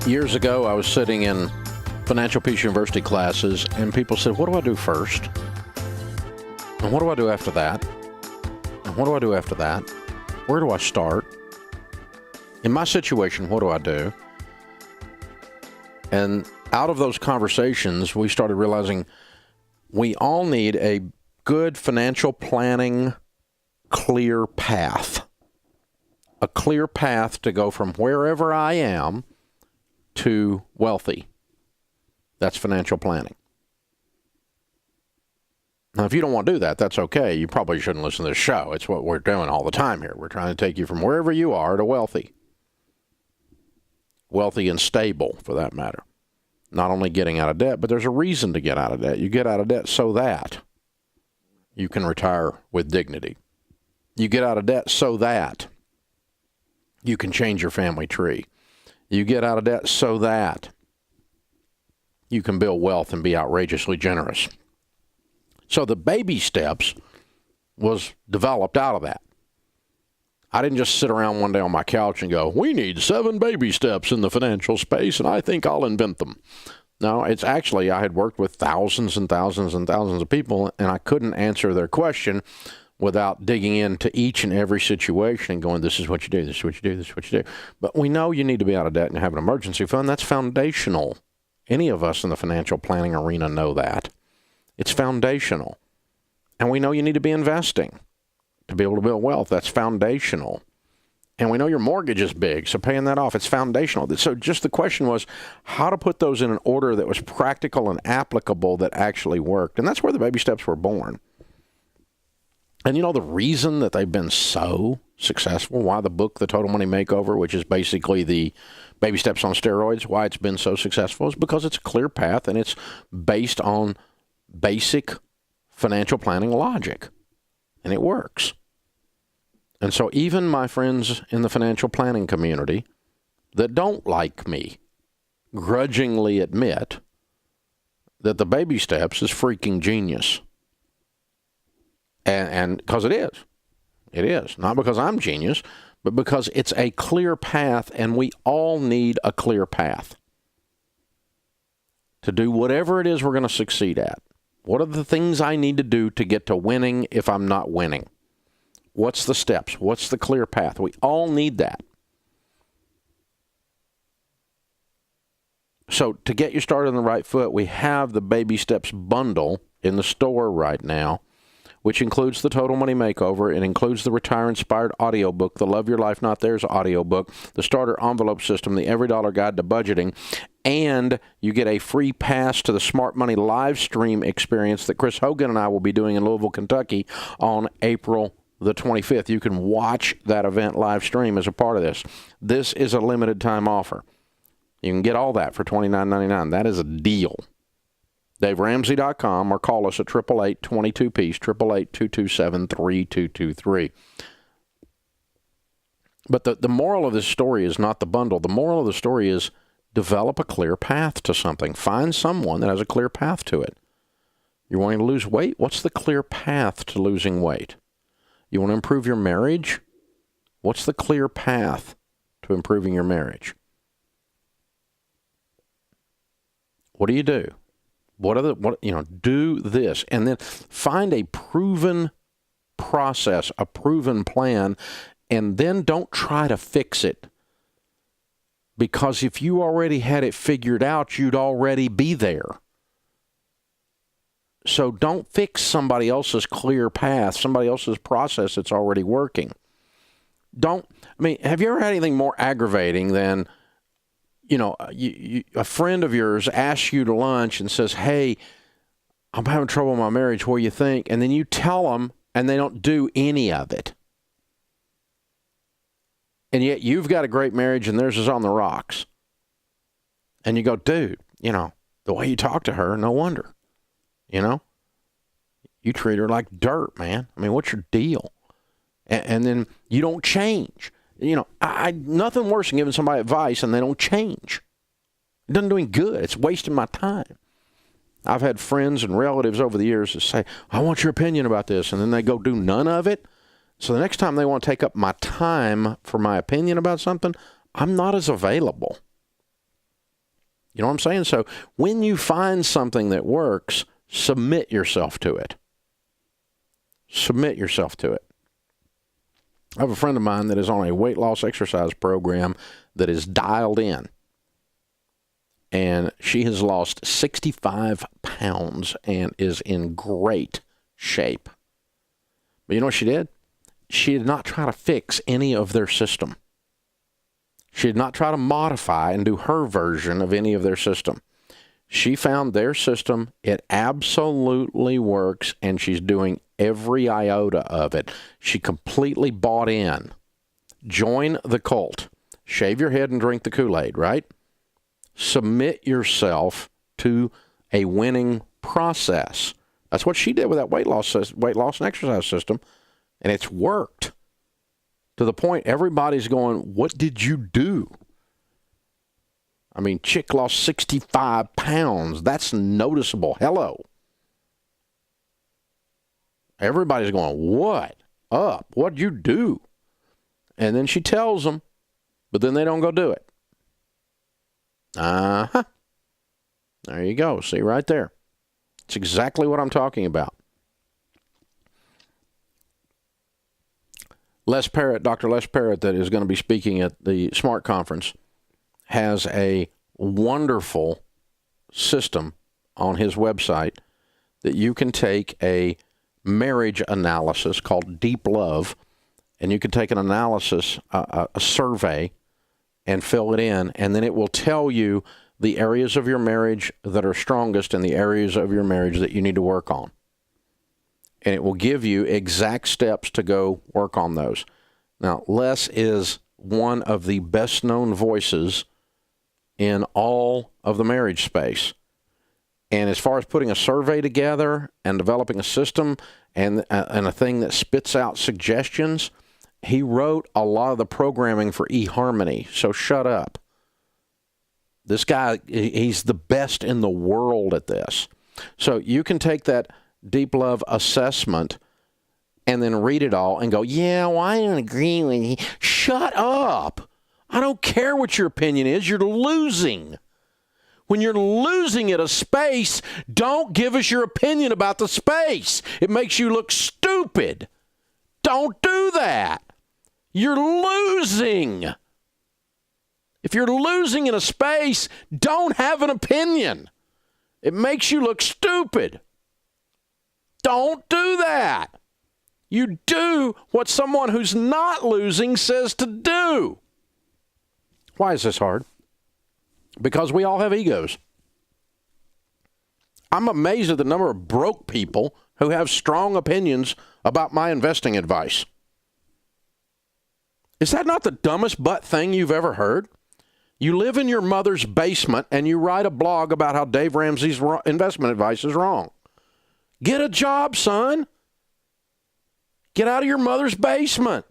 Years ago, I was sitting in Financial Peace University classes, and people said, what do I do first? And what do I do after that? And what do I do after that? Where do I start? In my situation, what do I do? And out of those conversations, we started realizing we all need a good financial planning, clear path. A clear path to go from wherever I am to wealthy. That's financial planning. Now, if you don't want to do that, that's okay. You probably shouldn't listen to this show. It's what we're doing all the time here. We're trying to take you from wherever you are to wealthy. Wealthy and stable, for that matter. Not only getting out of debt, but there's a reason to get out of debt. You get out of debt so that you can retire with dignity. You get out of debt so that you can change your family tree. You get out of debt so that you can build wealth and be outrageously generous. So the baby steps was developed out of that. I didn't just sit around one day on my couch and go, we need 7 baby steps in the financial space, and I think I'll invent them. No, it's actually, I had worked with thousands and thousands and thousands of people, and I couldn't answer their question without digging into each and every situation and going, this is what you do, this is what you do, this is what you do. But we know you need to be out of debt and have an emergency fund. That's foundational. Any of us in the financial planning arena know that. It's foundational. And we know you need to be investing to be able to build wealth. That's foundational. And we know your mortgage is big, so paying that off, it's foundational. So just the question was how to put those in an order that was practical and applicable that actually worked. And that's where the baby steps were born. And you know the reason that they've been so successful, why the book, The Total Money Makeover, which is basically the baby steps on steroids, why it's been so successful is because it's a clear path and it's based on basic financial planning logic. And it works. And so even my friends in the financial planning community that don't like me grudgingly admit that the baby steps is freaking genius. And because it is. It is. Not because I'm genius, but because it's a clear path, and we all need a clear path to do whatever it is we're going to succeed at. What are the things I need to do to get to winning if I'm not winning? What's the steps? What's the clear path? We all need that. So to get you started on the right foot, we have the Baby Steps bundle in the store right now, which includes the Total Money Makeover. It includes the Retire Inspired audiobook, the Love Your Life Not Theirs audiobook, the Starter Envelope System, the Every Dollar Guide to Budgeting, and you get a free pass to the Smart Money live stream experience that Chris Hogan and I will be doing in Louisville, Kentucky on April the 25th. You can watch that event live stream as a part of this. This is a limited time offer. You can get all that for $29.99. That is a deal. DaveRamsey.com or call us at 888-22-PEACE, 888-227-3223. But the moral of this story is not the bundle. The moral of the story is develop a clear path to something. Find someone that has a clear path to it. You're wanting to lose weight? What's the clear path to losing weight? You want to improve your marriage? What's the clear path to improving your marriage? What do you do? Do this, and then find a proven process, a proven plan, and then don't try to fix it. Because if you already had it figured out, you'd already be there. So don't fix somebody else's clear path, somebody else's process that's already working. Have you ever had anything more aggravating than, a friend of yours asks you to lunch and says, hey, I'm having trouble in my marriage, what do you think? And then you tell them, and they don't do any of it. And yet you've got a great marriage and theirs is on the rocks. And you go, dude, the way you talk to her, no wonder. You treat her like dirt, man. What's your deal? And then you don't change. Nothing worse than giving somebody advice and they don't change. It doesn't do any good. It's wasting my time. I've had friends and relatives over the years that say, I want your opinion about this, and then they go do none of it. So the next time they want to take up my time for my opinion about something, I'm not as available. You know what I'm saying? So when you find something that works, submit yourself to it. Submit yourself to it. I have a friend of mine that is on a weight loss exercise program that is dialed in. And she has lost 65 pounds and is in great shape. But you know what she did? She did not try to fix any of their system. She did not try to modify and do her version of any of their system. She found their system. It absolutely works, and she's doing every iota of it. She completely bought in. Join the cult. Shave your head and drink the Kool-Aid, right? Submit yourself to a winning process. That's what she did with that weight loss and exercise system, and it's worked to the point everybody's going, what did you do? I mean, chick lost 65 pounds. That's noticeable. Hello. Everybody's going, what up? What'd you do? And then she tells them, but then they don't go do it. Uh-huh. There you go. See right there. It's exactly what I'm talking about. Les Parrott, Dr. Les Parrott, that is going to be speaking at the SMART conference, has a wonderful system on his website that you can take a marriage analysis called Deep Love, and you can take an analysis, a survey, and fill it in, and then it will tell you the areas of your marriage that are strongest and the areas of your marriage that you need to work on. And it will give you exact steps to go work on those. Now, Les is one of the best-known voices in all of the marriage space. And as far as putting a survey together and developing a system and a thing that spits out suggestions, he wrote a lot of the programming for eHarmony, so shut up. This guy, he's the best in the world at this. So you can take that Deep Love assessment and then read it all and go, yeah, well, I don't agree with you. Shut up. I don't care what your opinion is. You're losing. When you're losing at a space, don't give us your opinion about the space. It makes you look stupid. Don't do that. You're losing. If you're losing in a space, don't have an opinion. It makes you look stupid. Don't do that. You do what someone who's not losing says to do. Why is this hard? Because we all have egos. I'm amazed at the number of broke people who have strong opinions about my investing advice. Is that not the dumbest butt thing you've ever heard? You live in your mother's basement and you write a blog about how Dave Ramsey's investment advice is wrong. Get a job, son. Get out of your mother's basement.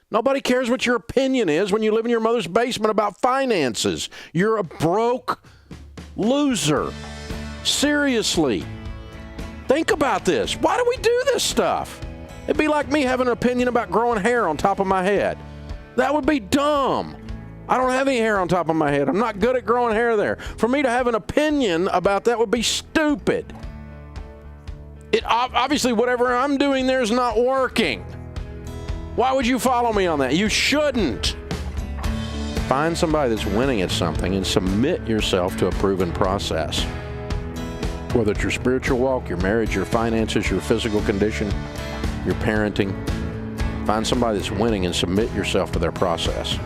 Nobody cares what your opinion is when you live in your mother's basement about finances. You're a broke loser. Seriously. Think about this. Why do we do this stuff? It'd be like me having an opinion about growing hair on top of my head. That would be dumb. I don't have any hair on top of my head. I'm not good at growing hair there. For me to have an opinion about that would be stupid. Obviously, whatever I'm doing there is not working. Why would you follow me on that? You shouldn't. Find somebody that's winning at something and submit yourself to a proven process. Whether it's your spiritual walk, your marriage, your finances, your physical condition, your parenting, find somebody that's winning and submit yourself to their process.